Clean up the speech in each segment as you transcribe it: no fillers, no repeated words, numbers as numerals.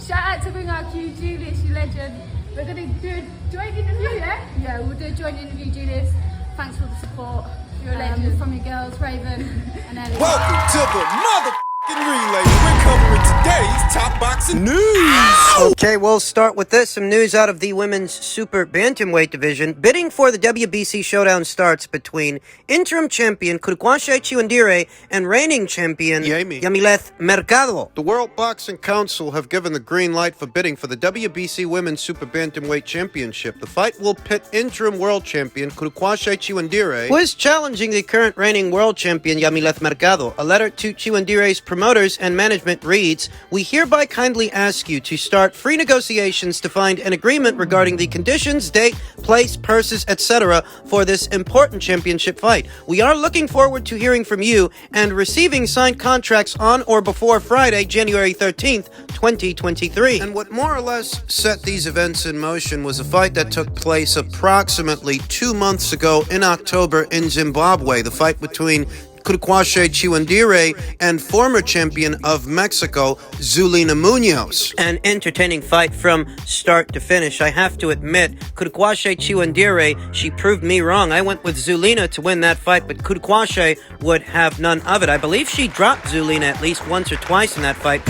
Shout out to Bring Our Q, Julius, you legend. We're going to do a joint interview, yeah? Yeah, we'll do a joint interview, Julius. Thanks for the support. You're a legend. From your girls, Raven and Ellie. Welcome to the motherfucking relay. We're covering today's top boxing news. Okay, we'll start with this. Some news out of the women's super bantamweight division. Bidding for the WBC showdown starts between interim champion Chiwandire and reigning champion Yamileth Mercado. The World Boxing Council have given the green light for bidding for the WBC Women's Super Bantamweight Championship. The fight will pit interim world champion Chiwandire, who is challenging the current reigning world champion Yamileth Mercado. A letter to Chiwandire's promoters and management reads, "We hereby kindly ask you to start free negotiations to find an agreement regarding the conditions, date, place, purses, etc. for this important championship fight. We are looking forward to hearing from you and receiving signed contracts on or before Friday, January 13th, 2023. And what more or less set these events in motion was a fight that took place approximately 2 months ago in October in Zimbabwe. The fight between Chiwandire and former champion of Mexico, Zulina Munoz. An entertaining fight from start to finish. I have to admit, Chiwandire, she proved me wrong. I went with Zulina to win that fight, but would have none of it. I believe she dropped Zulina at least once or twice in that fight.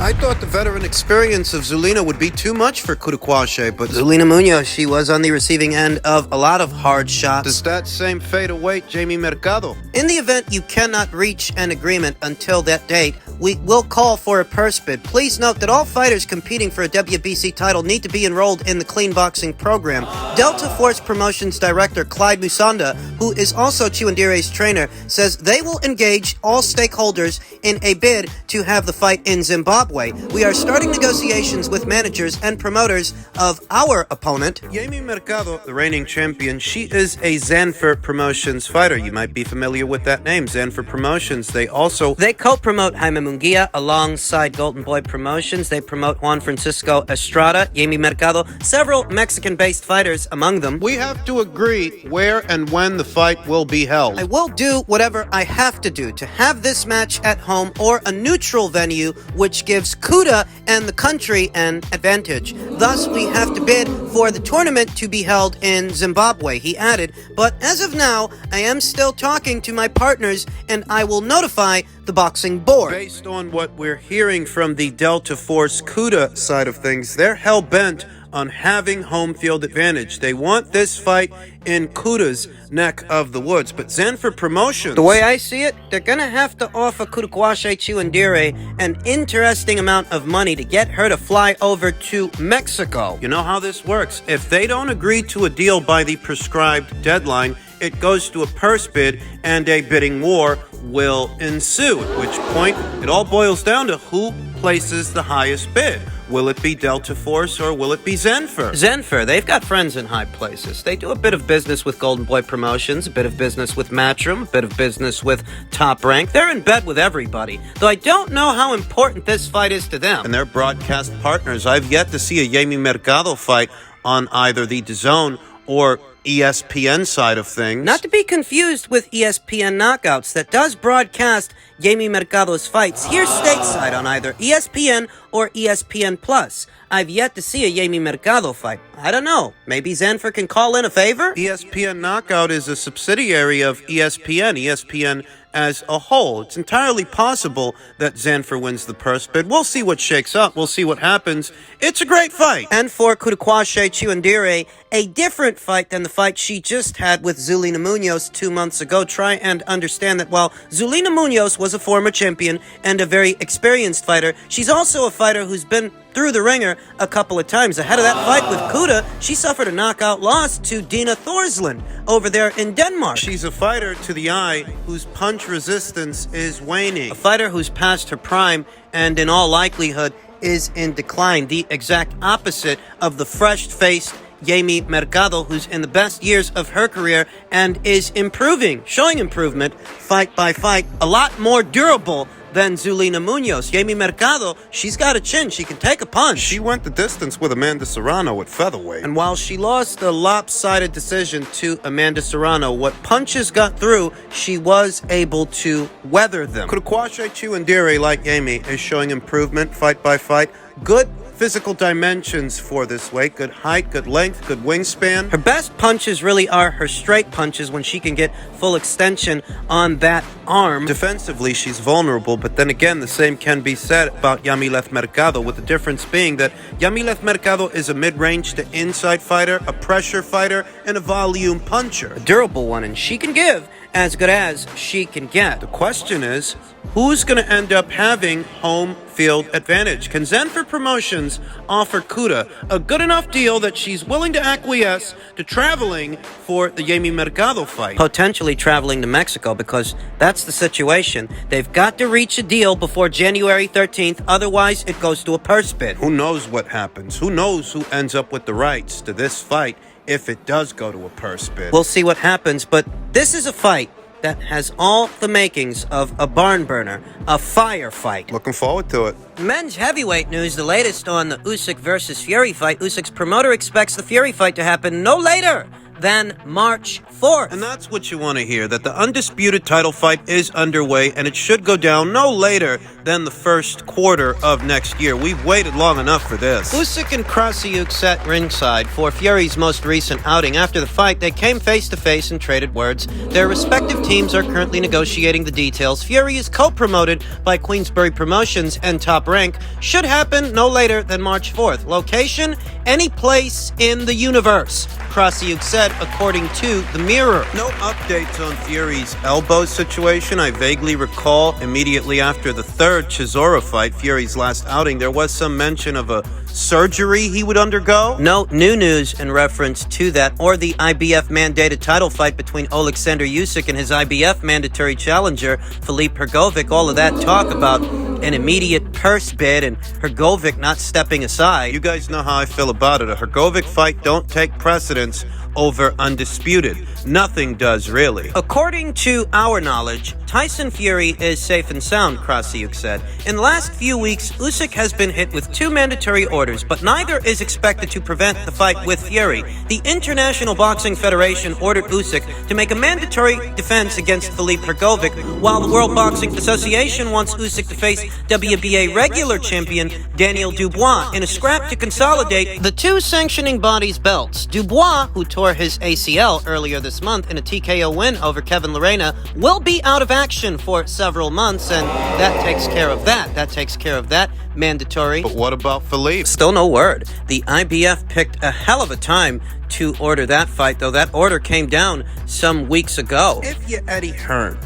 I thought the veteran experience of Zulina would be too much for Hrgovic, but Zulina Munoz, she was on the receiving end of a lot of hard shots. Does that same fate await Jamie Mercado? In the event you cannot reach an agreement until that date, we will call for a purse bid. Please note that all fighters competing for a WBC title need to be enrolled in the Clean Boxing program. Delta Force Promotions Director Clyde Musonda, who is also Chiwandire's trainer, says they will engage all stakeholders in a bid to have the fight in Zimbabwe. We are starting negotiations with managers and promoters of our opponent. Jamie Mercado, the reigning champion, she is a Zanfer Promotions fighter. You might be familiar with that name, Zanfer Promotions. They co-promote Jaime Munguia alongside Golden Boy Promotions. They promote Juan Francisco Estrada, Jamie Mercado, several Mexican-based fighters among them. We have to agree where and when the fight will be held. I will do whatever I have to do to have this match at home or a neutral venue, which gives Kuda and the country an advantage. Thus, we have to bid for the tournament to be held in Zimbabwe, he added. But as of now, I am still talking to my partners and I will notify the boxing board. Based on what we're hearing from the Delta Force Kuda side of things, they're hell-bent on having home field advantage. They want this fight in Kuda's neck of the woods, but Zanfer Promotions... The way I see it, they're gonna have to offer Chiwandire an interesting amount of money to get her to fly over to Mexico. You know how this works. If they don't agree to a deal by the prescribed deadline, it goes to a purse bid and a bidding war will ensue, at which point it all boils down to who places the highest bid. Will it be Delta Force or will it be Zanfer? Zanfer, they've got friends in high places. They do a bit of business with Golden Boy Promotions, a bit of business with Matchroom, a bit of business with Top Rank. They're in bed with everybody, though I don't know how important this fight is to them. And they're broadcast partners. I've yet to see a Jamie Mercado fight on either the DAZN or ESPN side of things. Not to be confused with ESPN Knockouts, that does broadcast Jamie Mercado's fights here stateside on either ESPN or ESPN Plus. I've yet to see a Jamie Mercado fight. I don't know. Maybe Zanfer can call in a favor? ESPN Knockout is a subsidiary of ESPN. ESPN as a whole. It's entirely possible that Zanfer wins the purse bid. We'll see what shakes up. We'll see what happens. It's a great fight. And for Chiwandire, a different fight than the fight she just had with Zulina Munoz 2 months ago. Try and understand that while Zulina Munoz was a former champion and a very experienced fighter, she's also a fighter who's been through the ringer a couple of times. Ahead of that fight with Kuda, she suffered a knockout loss to Dina Thorsland over there in Denmark. She's a fighter to the eye whose punch resistance is waning. A fighter who's past her prime and in all likelihood is in decline. The exact opposite of the fresh-faced Jamie Mercado, who's in the best years of her career and is improving, showing improvement fight by fight, a lot more durable than Zulina Munoz. Jamie Mercado, she's got a chin. She can take a punch. She went the distance with Amanda Serrano at featherweight. And while she lost a lopsided decision to Amanda Serrano, what punches got through, she was able to weather them. Hrgovic Chiwandire, like Jamie, is showing improvement fight by fight. Good physical dimensions for this weight. Good height, good length, good wingspan. Her best punches really are her straight punches when she can get full extension on that arm. Defensively, she's vulnerable, but then again, the same can be said about Yamileth Mercado, with the difference being that Yamileth Mercado is a mid-range to inside fighter, a pressure fighter, and a volume puncher. A durable one, and she can give as good as she can get. The question is, who's going to end up having home field advantage? Can Zenford Promotions offer Kuda a good enough deal that she's willing to acquiesce to traveling for the Jamie Mercado fight? Potentially traveling to Mexico, because that's the situation. They've got to reach a deal before January 13th, otherwise it goes to a purse bid. Who knows what happens? Who knows who ends up with the rights to this fight if it does go to a purse bid? We'll see what happens, but this is a fight that has all the makings of a barn burner, a firefight. Looking forward to it. Men's heavyweight news, the latest on the Usyk versus Fury fight. Usyk's promoter expects the Fury fight to happen no later than March 4th. And that's what you want to hear, that the undisputed title fight is underway, and it should go down no later than the first quarter of next year. We've waited long enough for this. Usyk and Hrgovic sat ringside for Fury's most recent outing. After the fight, they came face-to-face and traded words. Their respective teams are currently negotiating the details. Fury is co-promoted by Queensberry Promotions and Top Rank. Should happen no later than March 4th. Location? Any place in the universe, Hrgovic said, according to The Mirror. No updates on Fury's elbow situation. I vaguely recall immediately after the third Chisora fight, Fury's last outing, there was some mention of a surgery he would undergo. No new news in reference to that, or the IBF-mandated title fight between Alexander Usyk and his IBF mandatory challenger, Philippe Hrgovic. All of that talk about an immediate purse bid and Hrgovic not stepping aside. You guys know how I feel about it. A Hrgovic fight don't take precedence over undisputed. Nothing does, really. According to our knowledge, Tyson Fury is safe and sound, Hrgovic said. In the last few weeks, Usyk has been hit with 2 mandatory orders, but neither is expected to prevent the fight with Fury. The International Boxing Federation ordered Usyk to make a mandatory defense against Philippe Hrgovic, while the World Boxing Association wants Usyk to face WBA regular champion Daniel Dubois in a scrap to consolidate the 2 sanctioning bodies' belts. Dubois, who tore his ACL earlier this month in a TKO win over Kevin Lorena, will be out of action for several months, and that takes care of that. That takes care of that mandatory. But what about Philippe? Still no word. The IBF picked a hell of a time to order that fight, though that order came down some weeks ago. If you're Eddie Hearn,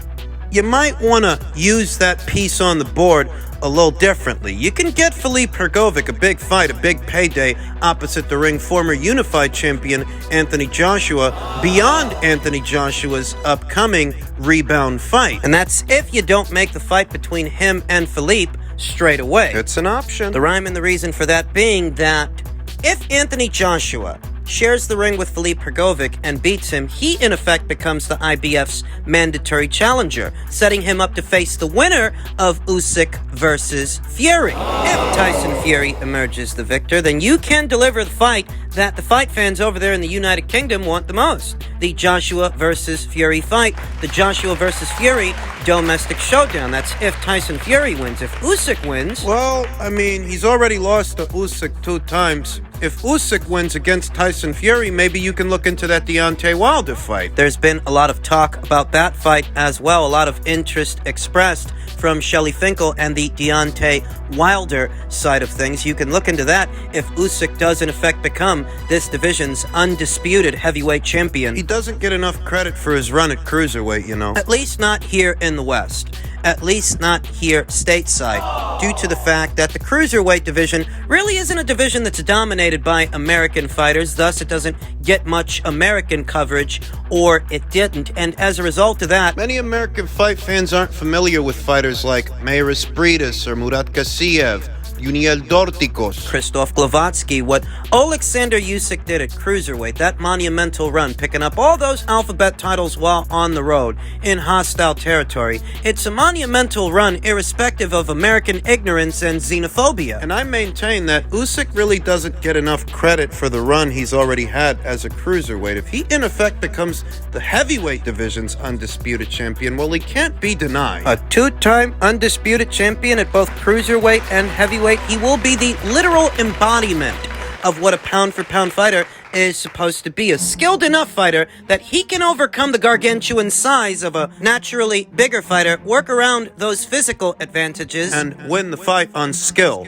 you might want to use that piece on the board a little differently. You can get Philippe Hrgovic a big fight, a big payday opposite the ring former unified champion Anthony Joshua beyond Anthony Joshua's upcoming rebound fight. And that's if you don't make the fight between him and Philippe straight away. It's an option. The rhyme and the reason for that being that if Anthony Joshua shares the ring with Philippe Hrgovic and beats him, he in effect becomes the IBF's mandatory challenger, setting him up to face the winner of Usyk versus Fury. If Tyson Fury emerges the victor, then you can deliver the fight that the fight fans over there in the United Kingdom want the most. The Joshua versus Fury fight. The Joshua versus Fury domestic showdown. That's if Tyson Fury wins. If Usyk wins... Well, I mean, he's already lost to Usyk 2 times. If Usyk wins against Tyson Fury, maybe you can look into that Deontay Wilder fight. There's been a lot of talk about that fight as well. A lot of interest expressed from Shelley Finkel and the Deontay Wilder side of things. You can look into that if Usyk does in effect become this division's undisputed heavyweight champion. He doesn't get enough credit for his run at cruiserweight, you know. At least not here in the West. At least not here stateside, due to the fact that the cruiserweight division really isn't a division that's dominated by American fighters, thus it doesn't get much American coverage, or it didn't, and as a result of that, many American fight fans aren't familiar with fighters like Mayris Briedis or Murat Gassiev, Unialdórticos. Krzysztof Glowacki, what Alexander Usyk did at cruiserweight, that monumental run, picking up all those alphabet titles while on the road in hostile territory. It's a monumental run irrespective of American ignorance and xenophobia. And I maintain that Usyk really doesn't get enough credit for the run he's already had as a cruiserweight. If he in effect becomes the heavyweight division's undisputed champion, well, he can't be denied. A two-time undisputed champion at both cruiserweight and heavyweight, he will be the literal embodiment of what a pound-for-pound fighter is supposed to be. A skilled enough fighter that he can overcome the gargantuan size of a naturally bigger fighter, work around those physical advantages, and win the fight on skill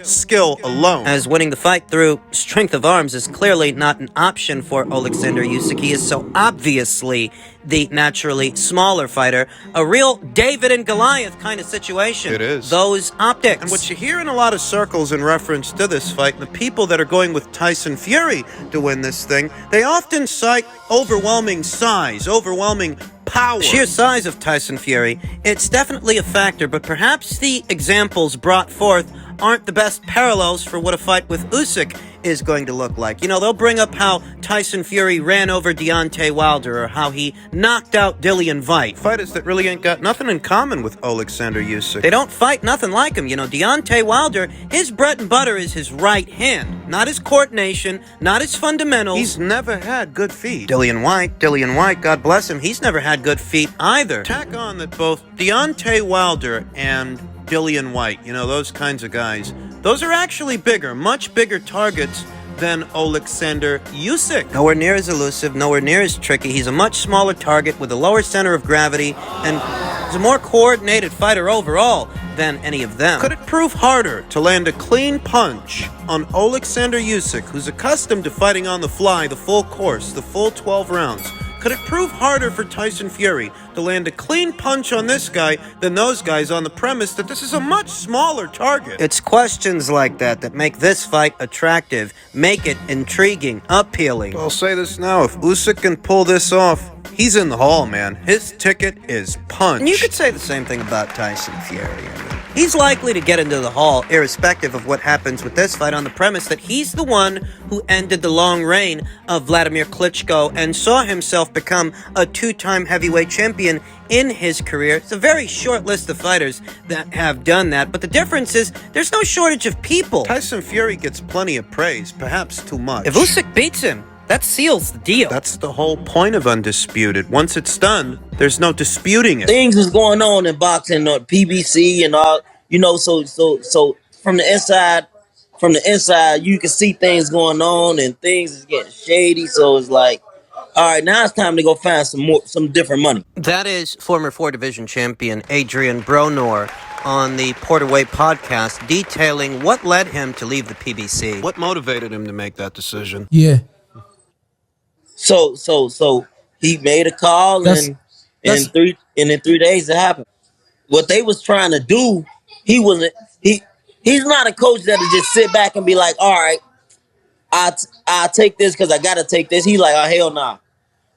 alone. as winning the fight through strength of arms is clearly not an option for Alexander Usyk. He is so obviously the naturally smaller fighter. A real David and Goliath kind of situation. It is. Those optics. And what you hear in a lot of circles in reference to this fight, and the people that are going with Tyson Fury to win this thing, they often cite overwhelming size, overwhelming power. Sheer size of Tyson Fury, it's definitely a factor, but perhaps the examples brought forth aren't the best parallels for what a fight with Usyk is going to look like. You know, they'll bring up how Tyson Fury ran over Deontay Wilder or how he knocked out Dillian Whyte. Fighters that really ain't got nothing in common with Alexander Usyk. They don't fight nothing like him. You know, Deontay Wilder, his bread and butter is his right hand. Not his coordination, not his fundamentals. He's never had good feet. Dillian Whyte, God bless him, he's never had good feet either. Tack on that both Deontay Wilder and Dillian Whyte, you know, those kinds of guys, those are actually bigger, much bigger targets than Alexander Usyk. Nowhere near as elusive, nowhere near as tricky. He's a much smaller target with a lower center of gravity, and he's a more coordinated fighter overall than any of them. Could it prove harder to land a clean punch on Alexander Usyk, who's accustomed to fighting on the fly, the full course, the full 12 rounds? Could it prove harder for Tyson Fury to land a clean punch on this guy than those guys on the premise that this is a much smaller target? It's questions like that that make this fight attractive, make it intriguing, appealing. I'll say this now, if Usyk can pull this off, he's in the hall, man. His ticket is punch. And you could say the same thing about Tyson Fury. I mean, he's likely to get into the hall, irrespective of what happens with this fight, on the premise that he's the one who ended the long reign of Vladimir Klitschko and saw himself become a two-time heavyweight champion in his career. It's a very short list of fighters that have done that, but the difference is there's no shortage of people. Tyson Fury gets plenty of praise, perhaps too much. If Usyk beats him, that seals the deal. That's the whole point of Undisputed. Once it's done, there's no disputing it. Things is going on in boxing, PBC and all, you know, so from the inside, you can see things going on and things is getting shady. So it's like, all right, now it's time to go find some different money. That is former 4-division champion Adrian Broner on the Porterweight podcast, detailing what led him to leave the PBC. What motivated him to make that decision? Yeah. So he made a call and in 3 days it happened. What they was trying to do, he's not a coach that'll just sit back and be like, all right, I take this because I gotta take this. He like, oh hell nah.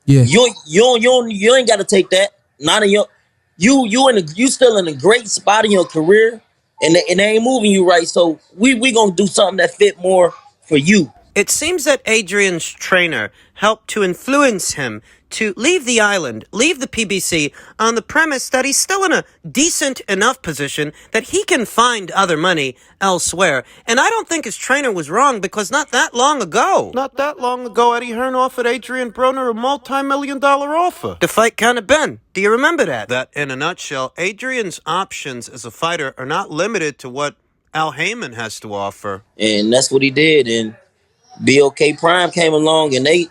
Yeah. You ain't gotta take that. Not in your you still in a great spot in your career and they ain't moving you right. So we gonna do something that fit more for you. It seems that Adrian's trainer helped to influence him to leave the island, leave the PBC, on the premise that he's still in a decent enough position that he can find other money elsewhere. And I don't think his trainer was wrong, because not that long ago, Eddie Hearn offered Adrian Broner a multi-million-dollar offer the fight kind of been. Do you remember that? That, in a nutshell, Adrian's options as a fighter are not limited to what Al Heyman has to offer. And that's what he did. And BLK Prime came along and they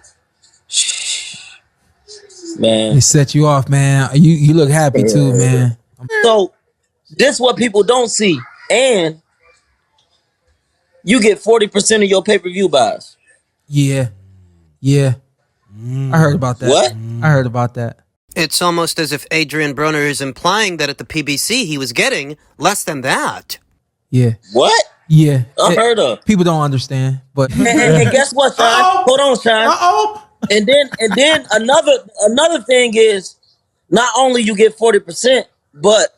set you off, man. You look happy too, man. So this what people don't see. And you get 40% of your pay-per-view buys. Yeah. I heard about that. What? I heard about that. It's almost as if Adrian Broner is implying that at the PBC he was getting less than that. Yeah. What? Yeah. Unheard of. People don't understand, but and guess what, Sean? Hold on, Sean. And then another thing is, not only you get 40%, but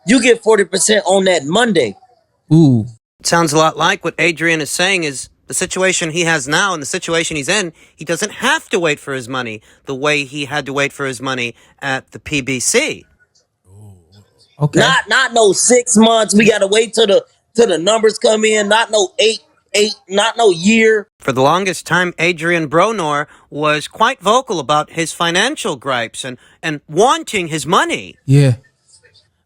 you get 40% on that Monday. ooh. Sounds a lot like what Adrian is saying is the situation he has now and the situation he's in, he doesn't have to wait for his money the way he had to wait for his money at the PBC. Okay. Not no 6 months. We gotta wait till the numbers come in. Not no eight, not no year. For the longest time, Adrian Broner was quite vocal about his financial gripes and wanting his money. Yeah.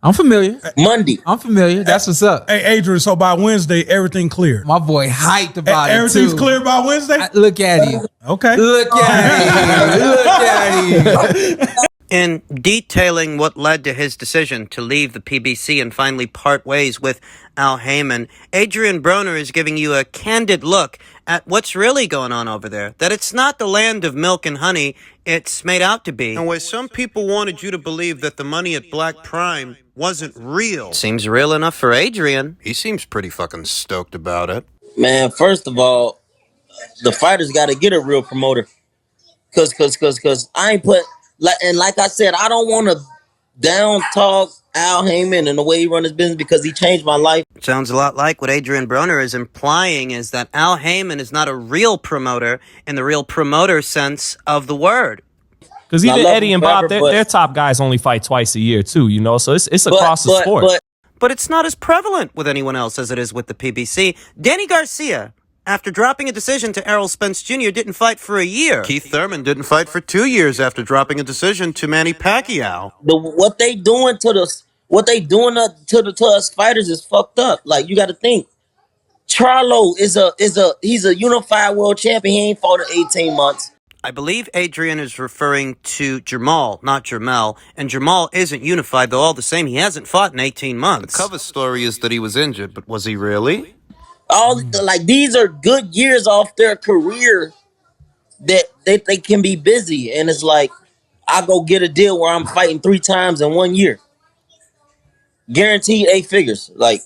I'm familiar. Monday. I'm familiar. That's what's up. Hey, Adrian, so by Wednesday, everything clear. My boy hyped about it, too. Everything's clear by Wednesday? Look at you. Okay. Look at you. Look at you. In detailing what led to his decision to leave the PBC and finally part ways with Al Heyman, Adrian Broner is giving you a candid look at what's really going on over there. That it's not the land of milk and honey it's made out to be. And where some people wanted you to believe that the money at BLK Prime wasn't real. Seems real enough for Adrian. He seems pretty fucking stoked about it. Man, first of all, the fighters got to get a real promoter. Cause I ain't put like I said, I don't want to down talk Al Heyman and the way he run his business because he changed my life. Sounds a lot like what Adrian Broner is implying is that Al Heyman is not a real promoter in the real promoter sense of the word. Because even Eddie and Bob, their top guys only fight twice a year too, you know, so it's across the sport. But it's not as prevalent with anyone else as it is with the PBC. Danny Garcia, after dropping a decision to Errol Spence Jr., didn't fight for a year. Keith Thurman didn't fight for 2 years after dropping a decision to Manny Pacquiao. What they doing to us fighters is fucked up. Like, you got to think. Charlo he's a unified world champion. He ain't fought in 18 months. I believe Adrian is referring to Jamal, not Jermel. And Jamal isn't unified, though all the same, he hasn't fought in 18 months. The cover story is that he was injured, but was he really? These are good years off their career that they can be busy. And it's like, I go get a deal where I'm fighting 3 times in 1 year. Guaranteed 8 figures. Like,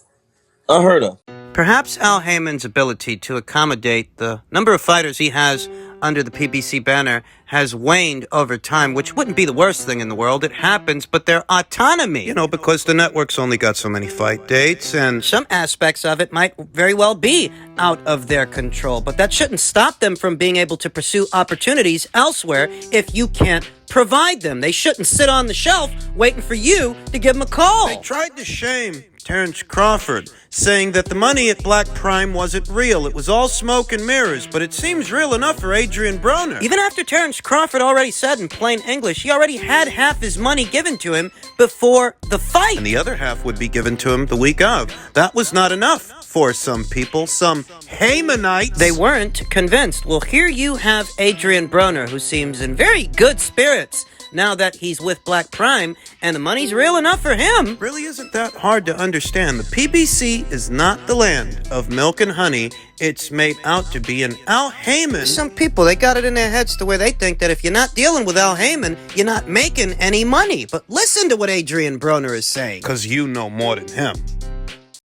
unheard of. Perhaps Al Heyman's ability to accommodate the number of fighters he has under the PBC banner has waned over time, which wouldn't be the worst thing in the world. It happens, but their autonomy. You know, because the network's only got so many fight dates, and some aspects of it might very well be out of their control, but that shouldn't stop them from being able to pursue opportunities elsewhere if you can't provide them. They shouldn't sit on the shelf waiting for you to give them a call. They tried to shame Terrence Crawford, saying that the money at BLK Prime wasn't real. It was all smoke and mirrors, but it seems real enough for Adrian Broner. Even after Terrence Crawford already said in plain English he already had half his money given to him before the fight. And the other half would be given to him the week of. That was not enough for some people, some Heymanites. They weren't convinced. Well, here you have Adrian Broner, who seems in very good spirits now that he's with BLK Prime, and the money's real enough for him. Really isn't that hard to understand. The PBC is not the land of milk and honey. It's made out to be an Al Heyman. Some people, they got it in their heads to where they think that if you're not dealing with Al Heyman, you're not making any money. But listen to what Adrian Broner is saying. Because you know more than him.